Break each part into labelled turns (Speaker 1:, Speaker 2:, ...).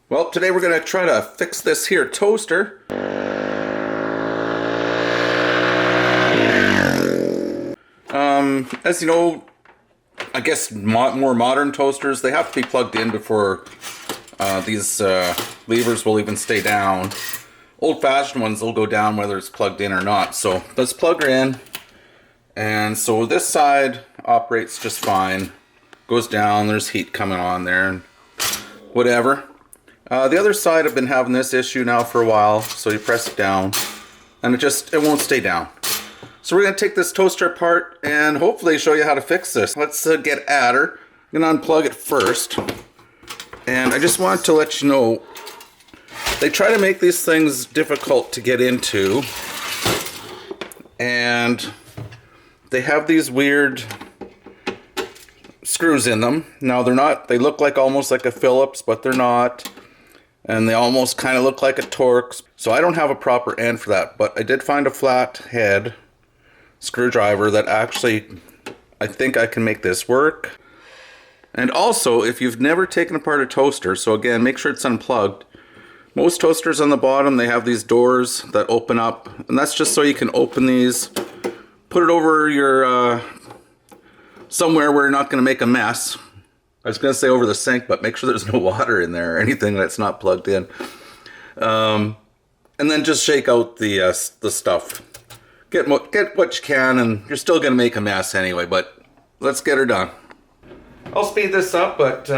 Speaker 1: Well, today we're going to try to fix this here toaster. As you know, I guess more modern toasters, they have to be plugged in before these levers will even stay down. Old-fashioned ones will go down whether it's plugged in or not. So let's plug her in. And so this side operates just fine. Goes down, there's heat coming on there, and whatever. The other side, I've been having this issue now for a while, so you press it down, and it won't stay down. So we're going to take this toaster apart and hopefully show you how to fix this. Let's get at her. I'm going to unplug it first. And I just wanted to let you know, they try to make these things difficult to get into. And they have these weird screws in them. Now they're not, they look like almost like a Phillips, but they're not. And they almost kind of look like a Torx. So I don't have a proper end for that, but I did find a flat head screwdriver that actually, I think I can make this work. And also, if you've never taken apart a toaster, so again, make sure it's unplugged. Most toasters on the bottom, they have these doors that open up, and that's just so you can open these, put it over your, somewhere where you're not going to make a mess. I was going to say over the sink, but make sure there's no water in there or anything that's not plugged in. And then just shake out the stuff. Get what you can, and you're still going to make a mess anyway, but let's get her done. I'll speed this up, but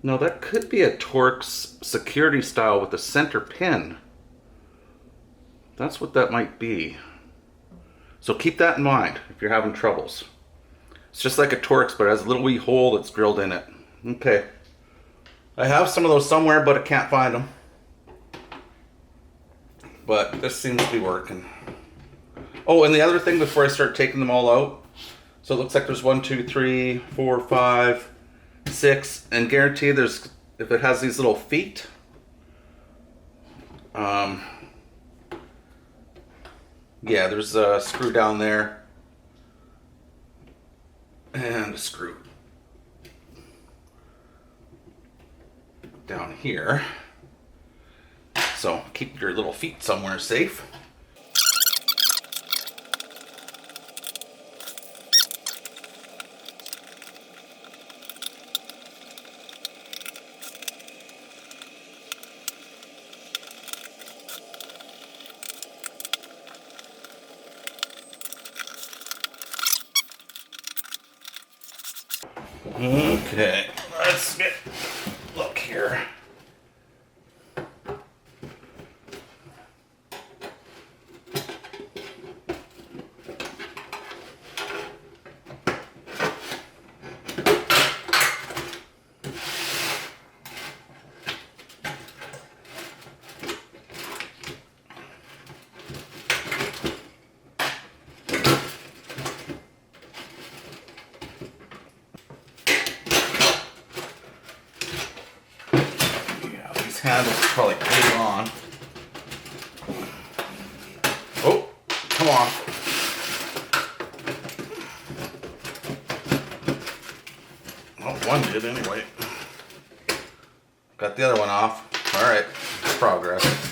Speaker 1: no, that could be a Torx security style with a center pin. That's what that might be. So keep that in mind if you're having troubles. It's just like a Torx, but it has a little wee hole that's drilled in it. Okay. I have some of those somewhere, but I can't find them. But this seems to be working. Oh, and the other thing before I start taking them all out, so it looks like there's 1, 2, 3, 4, 5, 6, and guarantee there's, if it has these little feet, yeah, there's a screw down there, and a screw down here. So keep your little feet somewhere safe. Okay, let's get a look here. Handles probably glued on. Oh, come on. Well, one did anyway. Got the other one off. All right, progress.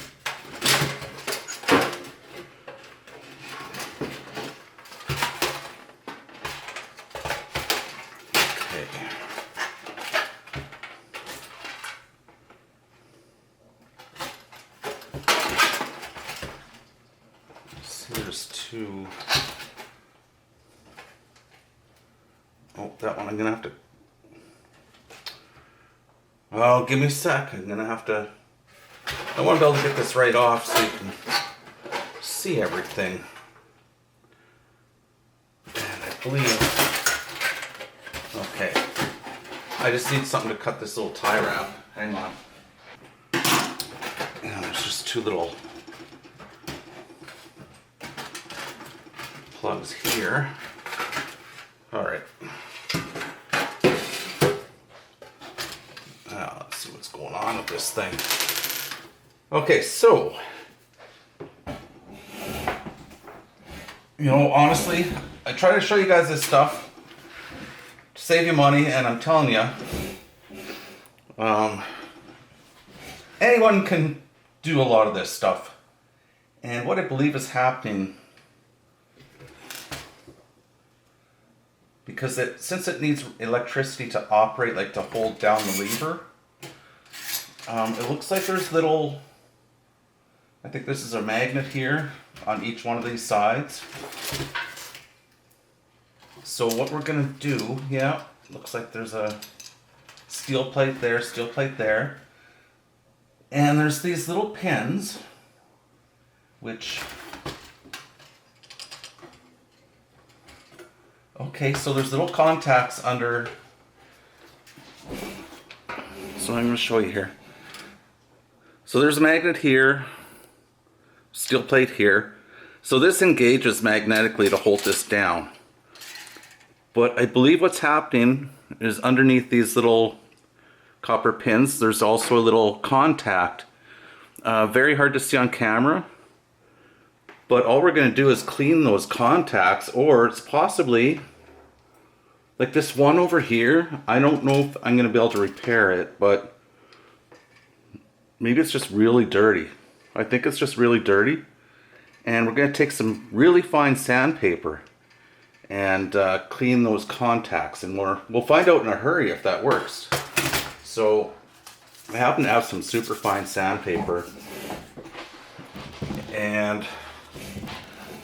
Speaker 1: There's two. Oh, that one I'm gonna have to. Oh, give me a sec. I'm gonna have to. I want to be able to get this right off so you can see everything. And I believe. Okay. I just need something to cut this little tie wrap. Hang on. And there's just two little plugs here. All right. Now let's see what's going on with this thing. Okay, so you know, honestly, I try to show you guys this stuff to save you money, and I'm telling you, Anyone can do a lot of this stuff. And what I believe is happening, because since it needs electricity to operate, like to hold down the lever, it looks like there's little, I think this is a magnet here on each one of these sides. So what we're going to do, yeah, looks like there's a steel plate there, steel plate there. And there's these little pins, which, okay, so there's little contacts under, so I'm going to show you here. So there's a magnet here, steel plate here. So this engages magnetically to hold this down. But I believe what's happening is underneath these little copper pins, there's also a little contact. Very hard to see on camera. But all we're going to do is clean those contacts, or it's possibly, like this one over here, I don't know if I'm going to be able to repair it, but maybe it's just really dirty. I think it's just really dirty. And we're going to take some really fine sandpaper and clean those contacts, and we'll find out in a hurry if that works. So I happen to have some super fine sandpaper, and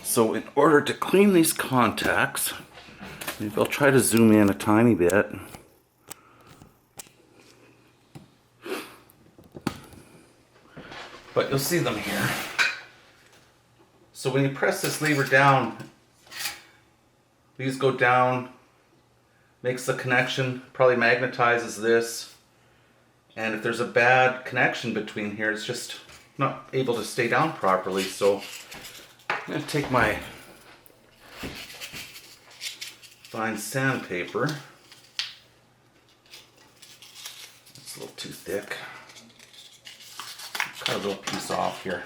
Speaker 1: so in order to clean these contacts, maybe I'll try to zoom in a tiny bit. But you'll see them here. So when you press this lever down, these go down, makes the connection, probably magnetizes this. And if there's a bad connection between here, it's just not able to stay down properly. So I'm going to take my fine sandpaper. It's a little too thick. Cut a little piece off here.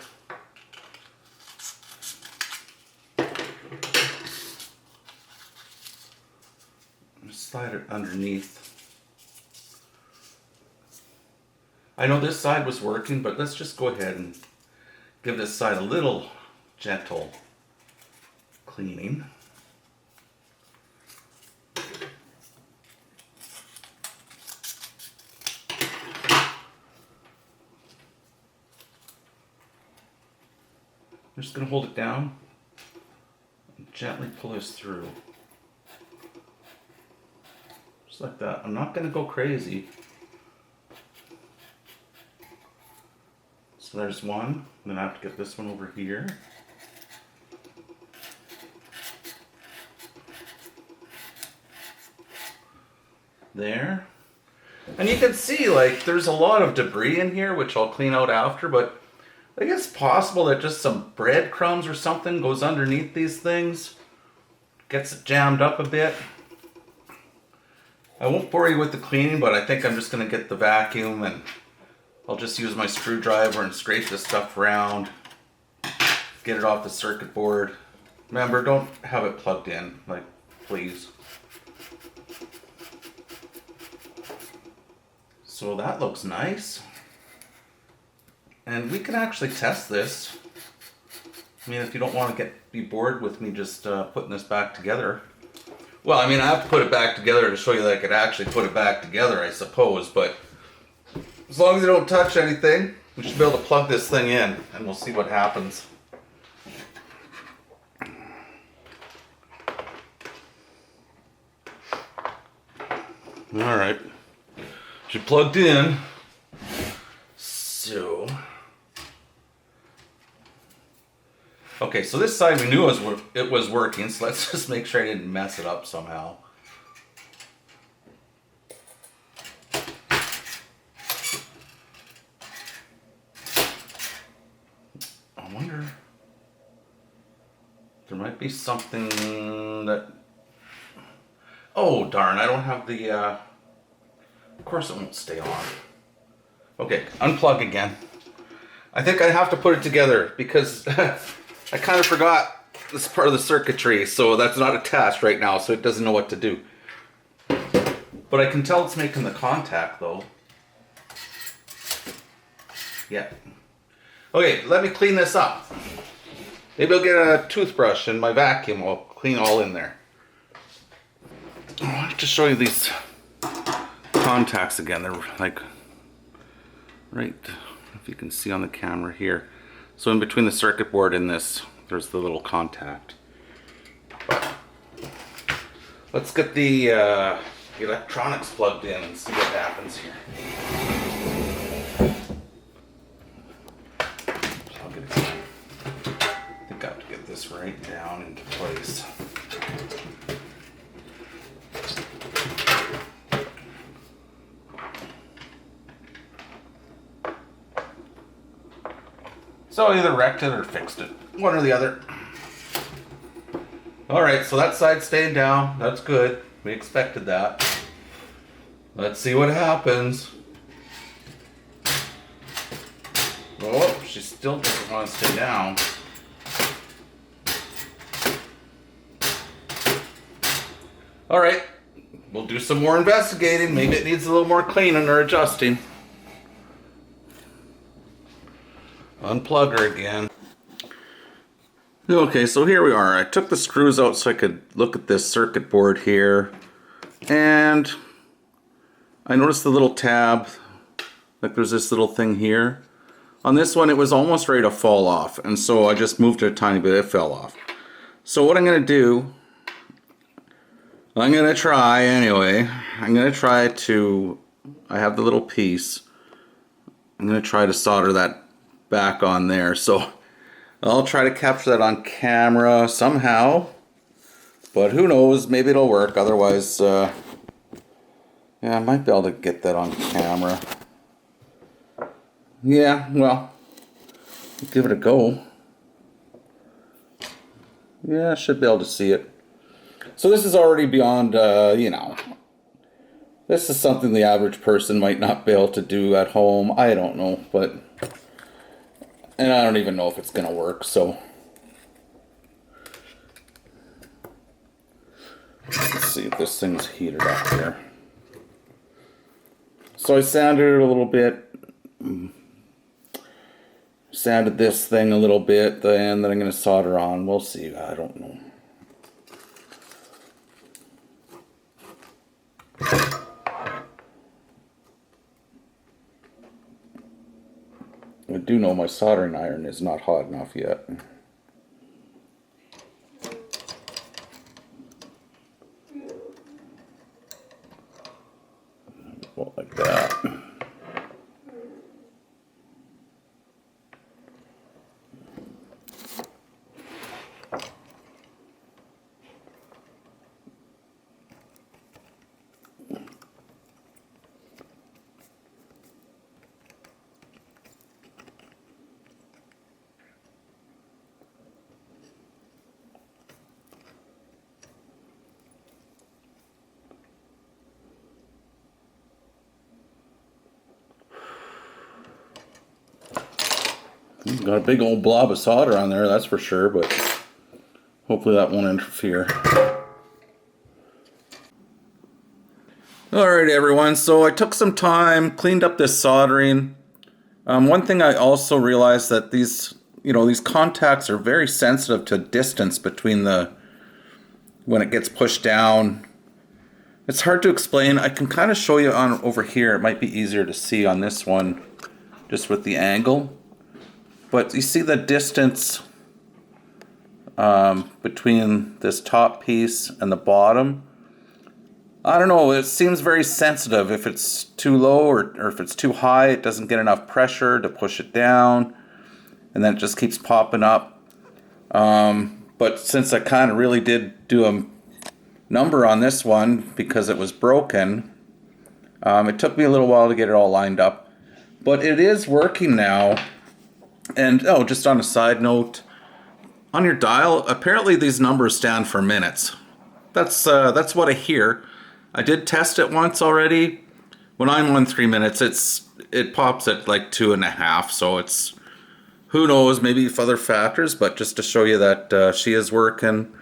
Speaker 1: Slide it underneath. I know this side was working, but let's just go ahead and give this side a little gentle cleaning. I'm just going to hold it down and gently pull this through. Just like that. I'm not going to go crazy. So there's one. Then I have to get this one over here. There. And you can see, like, there's a lot of debris in here, which I'll clean out after, but I think it's possible that just some breadcrumbs or something goes underneath these things. Gets it jammed up a bit. I won't bore you with the cleaning, but I think I'm just going to get the vacuum and I'll just use my screwdriver and scrape this stuff around. Get it off the circuit board. Remember, don't have it plugged in, like, please. So that looks nice. And we can actually test this. I mean, if you don't want to be bored with me just putting this back together. Well, I mean, I have to put it back together to show you that I could actually put it back together, I suppose. But as long as you don't touch anything, we should be able to plug this thing in, and we'll see what happens. All right. She plugged in. So, okay, so this side we knew it was working, so let's just make sure I didn't mess it up somehow. I wonder, there might be something that, oh darn, I don't have the, of course it won't stay on. Okay, unplug again. I think I have to put it together because I kind of forgot this part of the circuitry, so that's not attached right now, so it doesn't know what to do. But I can tell it's making the contact though. Yeah. Okay, let me clean this up. Maybe I'll get a toothbrush and my vacuum. I'll clean all in there. I have to show you these contacts again. They're like right, if you can see on the camera here. So in between the circuit board and this, there's the little contact. But let's get the electronics plugged in and see what happens here. Plug it in. I think I have to get this right down into place. So I either wrecked it or fixed it. One or the other. Alright, so that side's staying down. That's good. We expected that. Let's see what happens. Oh, she still doesn't want to stay down. Alright, we'll do some more investigating. Maybe it needs a little more cleaning or adjusting. Unplug her again. Okay, so here we are. I took the screws out so I could look at this circuit board here. And I noticed the little tab, like there's this little thing here. On this one, it was almost ready to fall off. And so I just moved it a tiny bit, it fell off. So what I'm gonna do, I'm gonna try anyway. I'm gonna try to, I have the little piece. I'm gonna try to solder that back on there. So I'll try to capture that on camera somehow, but who knows, maybe it'll work. Otherwise, yeah, I might be able to get that on camera. Yeah, well, give it a go. Yeah, I should be able to see it. So this is already beyond, you know, this is something the average person might not be able to do at home. I don't know, but and I don't even know if it's gonna work, so let's see if this thing's heated up here. So I sanded it a little bit, sanded this thing a little bit, and then I'm gonna solder on. We'll see, I don't know. I do know my soldering iron is not hot enough yet. Go like that. Got a big old blob of solder on there, that's for sure, but hopefully that won't interfere. Alright everyone, so I took some time, cleaned up this soldering. One thing I also realized that these, you know, these contacts are very sensitive to distance between the, when it gets pushed down. It's hard to explain. I can kind of show you on over here. It might be easier to see on this one, just with the angle. But you see the distance between this top piece and the bottom. I don't know, it seems very sensitive. If it's too low or if it's too high, it doesn't get enough pressure to push it down. And then it just keeps popping up. But since I kind of really did do a number on this one because it was broken, it took me a little while to get it all lined up. But it is working now. And oh, just on a side note, on your dial, apparently these numbers stand for minutes. That's what I hear. I did test it once already. When I'm on 3 minutes, it pops at like 2.5. So it's, who knows, maybe other factors, but just to show you that she is working.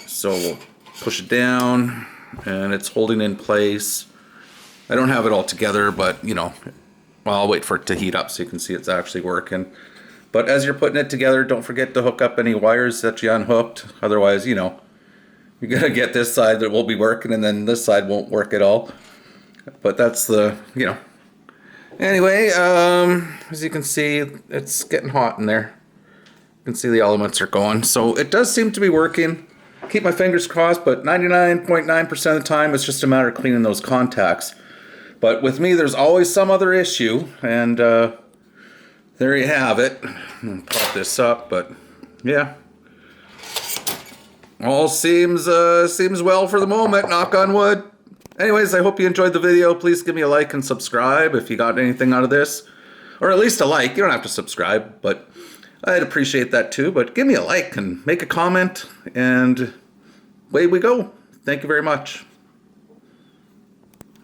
Speaker 1: So we'll push it down, and it's holding in place. I don't have it all together, but you know, Well, I'll wait for it to heat up so you can see it's actually working. But as you're putting it together, don't forget to hook up any wires that you unhooked. Otherwise, you know, you're going to get this side that will be working and then this side won't work at all. But that's the, you know. Anyway, as you can see, it's getting hot in there. You can see the elements are going. So it does seem to be working. Keep my fingers crossed, but 99.9% of the time, it's just a matter of cleaning those contacts. But with me, there's always some other issue, and there you have it. I'll pop this up, but yeah. All seems well for the moment, knock on wood. Anyways, I hope you enjoyed the video. Please give me a like and subscribe if you got anything out of this. Or at least a like. You don't have to subscribe, but I'd appreciate that too. But give me a like and make a comment, and away we go. Thank you very much.